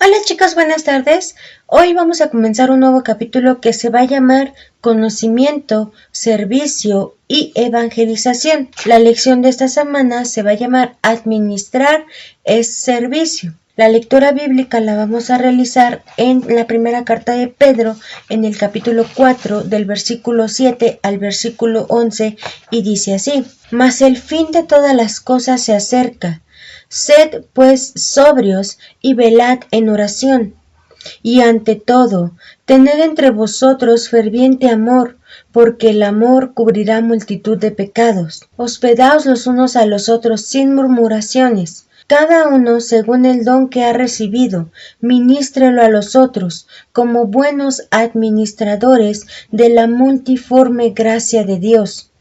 Hola chicos, buenas tardes. Hoy vamos a comenzar un nuevo capítulo que se va a llamar Conocimiento, Servicio y Evangelización. La lección de esta semana se va a llamar Administrar es Servicio. La lectura bíblica la vamos a realizar en la primera carta de Pedro, en el capítulo 4, del versículo 7 al versículo 11, y dice así: Mas el fin de todas las cosas se acerca. Sed pues sobrios y velad en oración. Y ante todo, tened entre vosotros ferviente amor, porque el amor cubrirá multitud de pecados. Hospedaos los unos a los otros sin murmuraciones. Cada uno según el don que ha recibido, ministrelo a los otros, como buenos administradores de la multiforme gracia de Dios.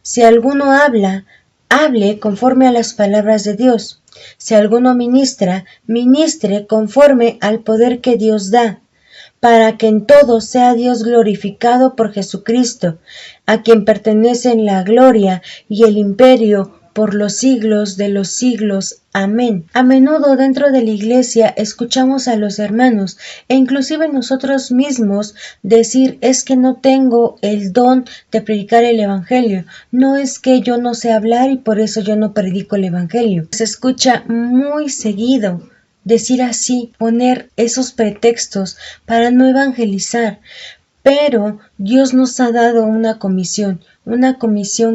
Si alguno habla, hable conforme a las palabras de Dios. Si alguno ministra, ministre conforme al poder que Dios da, para que en todo sea Dios glorificado por Jesucristo, a quien pertenecen la gloria y el imperio por los siglos de los siglos. Amén. A menudo dentro de la iglesia escuchamos a los hermanos e inclusive nosotros mismos decir: es que no tengo el don de predicar el evangelio, no es que yo no sé hablar y por eso yo no predico el evangelio. Se escucha muy seguido decir así, poner esos pretextos para no evangelizar. Pero Dios nos ha dado una comisión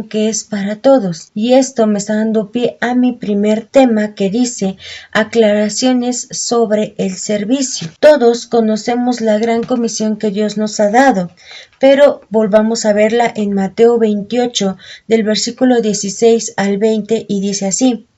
que es para todos. Y esto me está dando pie a mi primer tema, que dice aclaraciones sobre el servicio. Todos conocemos la gran comisión que Dios nos ha dado, pero volvamos a verla en Mateo 28, del versículo 16 al 20, y dice así: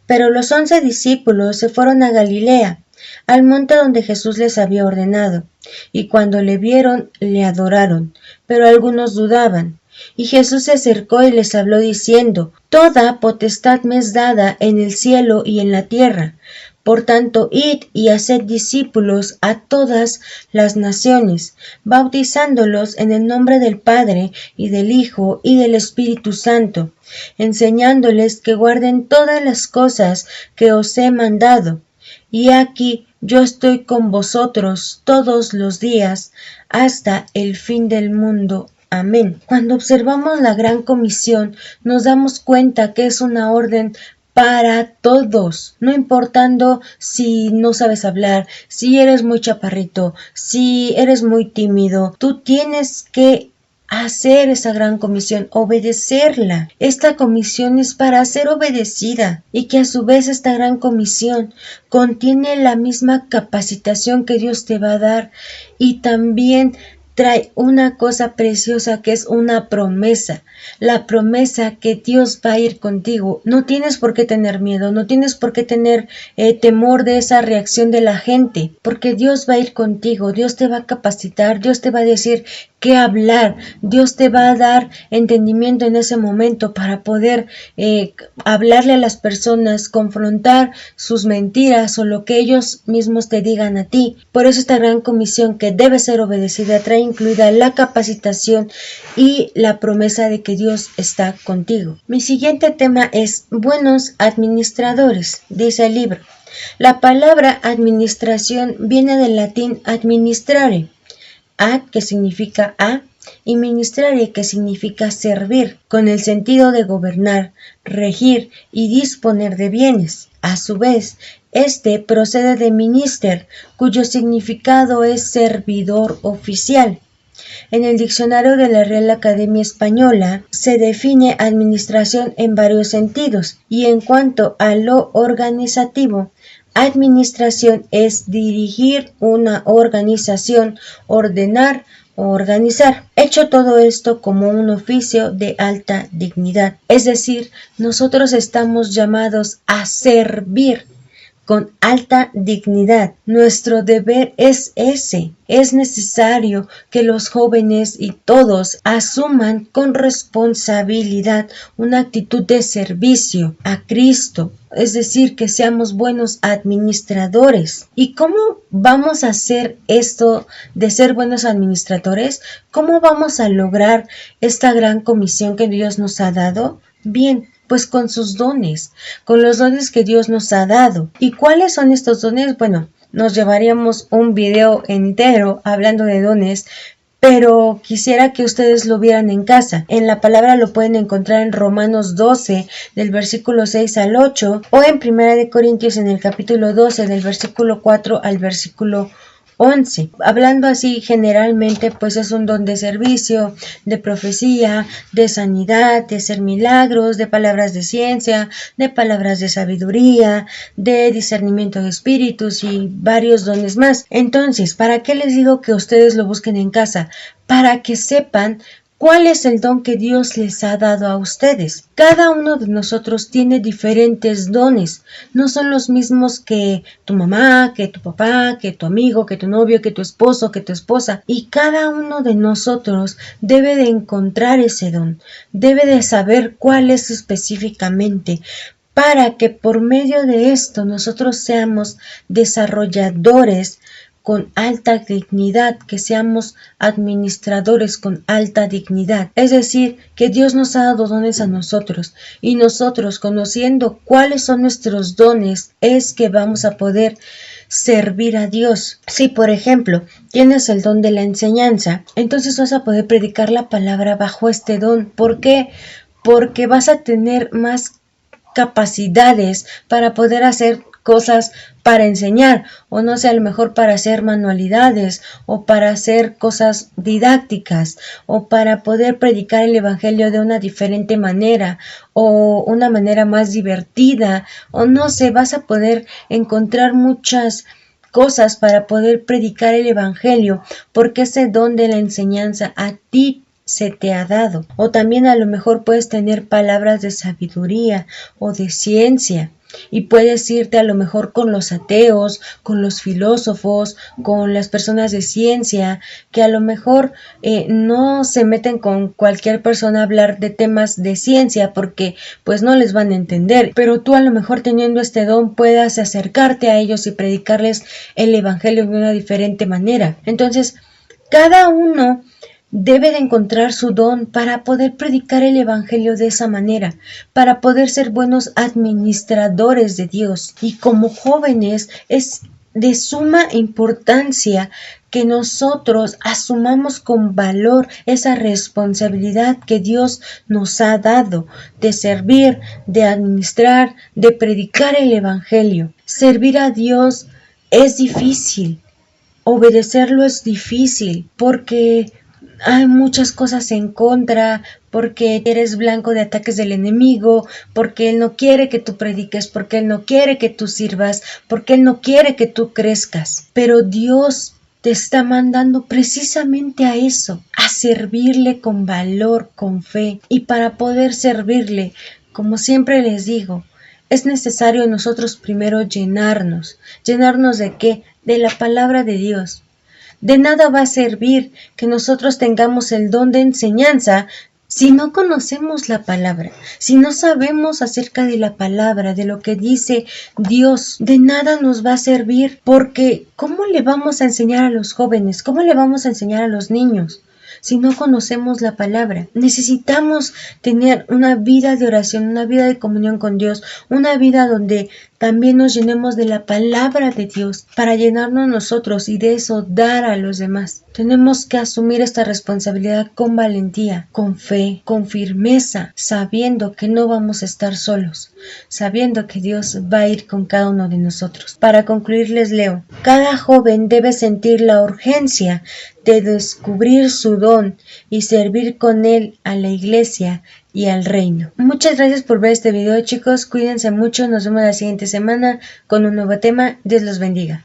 Pero los 11 discípulos se fueron a Galilea, al monte donde Jesús les había ordenado, y cuando le vieron, le adoraron, pero algunos dudaban. Y Jesús se acercó y les habló diciendo: Toda potestad me es dada en el cielo y en la tierra. Por tanto, id y haced discípulos a todas las naciones, bautizándolos en el nombre del Padre, y del Hijo, y del Espíritu Santo, enseñándoles que guarden todas las cosas que os he mandado. Y aquí yo estoy con vosotros todos los días, hasta el fin del mundo. Amén. Cuando observamos la gran comisión, nos damos cuenta que es una orden para todos, no importando si no sabes hablar, si eres muy chaparrito, si eres muy tímido, tú tienes que hacer esa gran comisión, obedecerla. Esta comisión es para ser obedecida, y que a su vez esta gran comisión contiene la misma capacitación que Dios te va a dar, y también trae una cosa preciosa que es una promesa, la promesa que Dios va a ir contigo. No tienes por qué tener miedo, no tienes por qué tener temor de esa reacción de la gente, porque Dios va a ir contigo, Dios te va a capacitar, Dios te va a decir qué hablar, Dios te va a dar entendimiento en ese momento para poder hablarle a las personas, confrontar sus mentiras o lo que ellos mismos te digan a ti. Por eso esta gran comisión, que debe ser obedecida, trae incluida la capacitación y la promesa de que Dios está contigo. Mi siguiente tema es buenos administradores, dice el libro. La palabra administración viene del latín administrare, ad, que significa a, y ministrare, que significa servir, con el sentido de gobernar, regir y disponer de bienes. A su vez, este procede de minister, cuyo significado es servidor oficial. En el diccionario de la Real Academia Española se define administración en varios sentidos, y en cuanto a lo organizativo, administración es dirigir una organización, ordenar o organizar. Hecho todo esto como un oficio de alta dignidad. Es decir, nosotros estamos llamados a servir con alta dignidad. Nuestro deber es ese. Es necesario que los jóvenes y todos asuman con responsabilidad una actitud de servicio a Cristo. Es decir, que seamos buenos administradores. ¿Y cómo vamos a hacer esto de ser buenos administradores? ¿Cómo vamos a lograr esta gran comisión que Dios nos ha dado? Bien, pues con sus dones, con los dones que Dios nos ha dado. ¿Y cuáles son estos dones? Bueno, nos llevaríamos un video entero hablando de dones, pero quisiera que ustedes lo vieran en casa. En la palabra lo pueden encontrar en Romanos 12, del versículo 6 al 8, o en Primera de Corintios en el capítulo 12, del versículo 4 al versículo 11. Hablando así generalmente, pues es un don de servicio, de profecía, de sanidad, de hacer milagros, de palabras de ciencia, de palabras de sabiduría, de discernimiento de espíritus y varios dones más. Entonces, ¿para qué les digo que ustedes lo busquen en casa? Para que sepan ¿cuál es el don que Dios les ha dado a ustedes? Cada uno de nosotros tiene diferentes dones. No son los mismos que tu mamá, que tu papá, que tu amigo, que tu novio, que tu esposo, que tu esposa. Y cada uno de nosotros debe de encontrar ese don. Debe de saber cuál es específicamente, para que por medio de esto nosotros seamos desarrolladores con alta dignidad, que seamos administradores con alta dignidad. Es decir, que Dios nos ha dado dones a nosotros y nosotros, conociendo cuáles son nuestros dones, es que vamos a poder servir a Dios. Si por ejemplo tienes el don de la enseñanza, entonces vas a poder predicar la palabra bajo este don. ¿Por qué? Porque vas a tener más capacidades para poder hacer cosas para enseñar, o no sé, a lo mejor para hacer manualidades, o para hacer cosas didácticas, o para poder predicar el evangelio de una diferente manera, o una manera más divertida, o no sé, vas a poder encontrar muchas cosas para poder predicar el evangelio, porque ese don de la enseñanza a ti se te ha dado. O también a lo mejor puedes tener palabras de sabiduría o de ciencia, y puedes irte a lo mejor con los ateos, con los filósofos, con las personas de ciencia, que a lo mejor no se meten con cualquier persona a hablar de temas de ciencia porque pues no les van a entender, pero tú a lo mejor teniendo este don puedas acercarte a ellos y predicarles el evangelio de una diferente manera. Entonces, cada uno debe de encontrar su don para poder predicar el evangelio de esa manera, para poder ser buenos administradores de Dios. Y como jóvenes es de suma importancia que nosotros asumamos con valor esa responsabilidad que Dios nos ha dado de servir, de administrar, de predicar el evangelio. Servir a Dios es difícil, obedecerlo es difícil, porque hay muchas cosas en contra, porque eres blanco de ataques del enemigo, porque Él no quiere que tú prediques, porque Él no quiere que tú sirvas, porque Él no quiere que tú crezcas. Pero Dios te está mandando precisamente a eso, a servirle con valor, con fe. Y para poder servirle, como siempre les digo, es necesario nosotros primero llenarnos. ¿Llenarnos de qué? De la palabra de Dios. De nada va a servir que nosotros tengamos el don de enseñanza si no conocemos la palabra, si no sabemos acerca de la palabra, de lo que dice Dios. De nada nos va a servir, porque ¿cómo le vamos a enseñar a los jóvenes? ¿Cómo le vamos a enseñar a los niños si no conocemos la palabra? Necesitamos tener una vida de oración, una vida de comunión con Dios, una vida donde también nos llenemos de la palabra de Dios para llenarnos nosotros y de eso dar a los demás. Tenemos que asumir esta responsabilidad con valentía, con fe, con firmeza, sabiendo que no vamos a estar solos, sabiendo que Dios va a ir con cada uno de nosotros. Para concluir les leo: cada joven debe sentir la urgencia de descubrir su don y servir con él a la iglesia y al reino. Muchas gracias por ver este video, chicos. Cuídense mucho. Nos vemos la siguiente semana con un nuevo tema. Dios los bendiga.